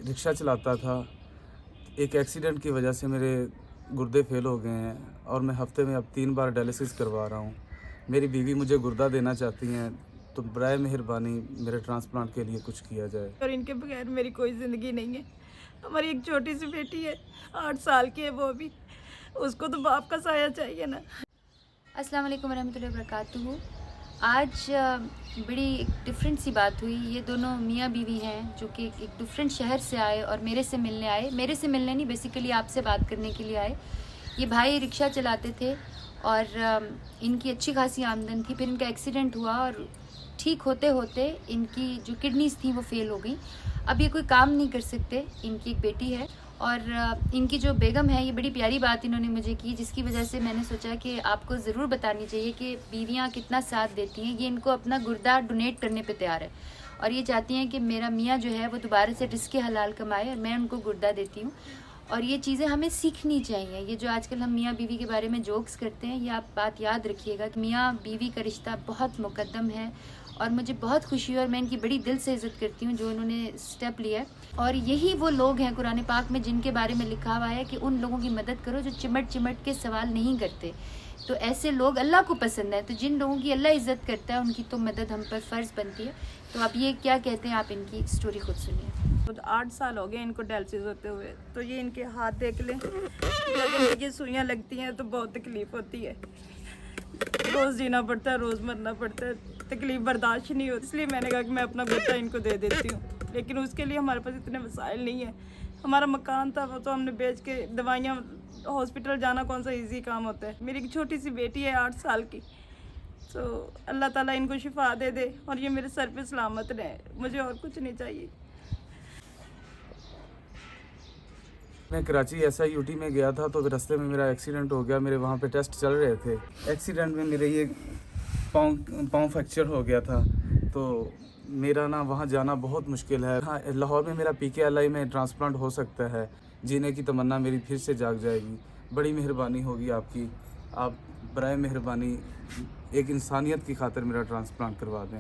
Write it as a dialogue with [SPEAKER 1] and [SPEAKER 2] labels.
[SPEAKER 1] Rickshaw चलाता था। एक एक्सीडेंट की वजह से मेरे गुर्दे फेल हो गए हैं और मैं हफ्ते में अब 3 बार डायलिसिस करवा रहा हूँ। मेरी बीवी मुझे गुर्दा देना चाहती हैं, तो बराए मेहरबानी मेरे ट्रांसप्लांट के लिए कुछ किया जाए।
[SPEAKER 2] और इनके बगैर मेरी कोई ज़िंदगी नहीं है। हमारी एक छोटी-सी बेटी है, 8 साल की है वो भी। उसको तो बाप का साया चाहिए ना।
[SPEAKER 3] अस्सलाम वालेकुम वरहमतुल्लाहि वबरकातुहू। आज बड़ी एक डिफरेंट सी बात हुई। ये दोनों मियाँ बीवी हैं जो कि एक डिफरेंट शहर से आए और मेरे से मिलने आए। मेरे से मिलने नहीं, बेसिकली आपसे बात करने के लिए आए। ये भाई रिक्शा चलाते थे और इनकी अच्छी खासी आमदन थी। फिर इनका एक्सीडेंट हुआ और ठीक होते होते इनकी जो किडनीज थी वो फेल हो गई। अब ये कोई काम नहीं कर सकते। इनकी एक बेटी है और इनकी जो बेगम है, ये बड़ी प्यारी बात इन्होंने मुझे की, जिसकी वजह से मैंने सोचा कि आपको ज़रूर बतानी चाहिए कि बीवियाँ कितना साथ देती हैं। ये इनको अपना गुर्दा डोनेट करने पे तैयार है और ये चाहती हैं कि मेरा मियाँ जो है वो दोबारा से रिस्क हलाल कमाए और मैं उनको गुर्दा देती हूँ। और ये चीज़ें हमें सीखनी चाहिए। ये जो आजकल हम मियाँ बीवी के बारे में जोक्स करते हैं, ये आप बात याद रखिएगा कि मियाँ बीवी का रिश्ता बहुत मुकद्दम है और मुझे बहुत खुशी है और मैं इनकी बड़ी दिल से इज़्ज़त करती हूँ जो इन्होंने स्टेप लिया है। और यही वो लोग हैं कुरान पाक में जिनके बारे में लिखा हुआ है कि उन लोगों की मदद करो जो चिमट चिमट के सवाल नहीं करते। तो ऐसे लोग अल्लाह को पसंद है। तो जिन लोगों की अल्लाह इज़्ज़त करता है उनकी तो मदद हम पर फ़र्ज़ बनती है। तो अब ये क्या कहते हैं, आप इनकी स्टोरी खुद सुनिए।
[SPEAKER 2] खुद 8 साल हो गए इनको डायलिसिस होते हुए। तो ये इनके हाथ देख लें, जब ये सुइयाँ लगती हैं तो बहुत तकलीफ़ होती है। रोज़ जीना पड़ता है, रोज़ मरना पड़ता है, तकलीफ़ बर्दाश्त नहीं होती। इसलिए मैंने कहा कि मैं अपना गुर्दा इनको दे देती हूँ, लेकिन उसके लिए हमारे पास इतने वसाइल नहीं है। हमारा मकान था वो तो हमने बेच के दवाइयाँ, हॉस्पिटल जाना कौन सा इजी काम होता है। मेरी एक छोटी सी बेटी है 8 साल की, तो अल्लाह ताला इनको शिफा दे दे और ये मेरे सर पे सलामत रहे। मुझे और कुछ नहीं चाहिए।
[SPEAKER 1] मैं कराची SIUT में गया था तो रास्ते में मेरा एक्सीडेंट हो गया। मेरे वहाँ पे टेस्ट चल रहे थे। एक्सीडेंट में मेरे ये पाँव फ्रैक्चर हो गया था, तो मेरा ना वहाँ जाना बहुत मुश्किल है। हाँ, लाहौर में मेरा PKLI में ट्रांसप्लांट हो सकता है। जीने की तमन्ना मेरी फिर से जाग जाएगी। बड़ी मेहरबानी होगी आपकी। आप बराए मेहरबानी एक इंसानियत की खातिर मेरा ट्रांसप्लांट करवा दें।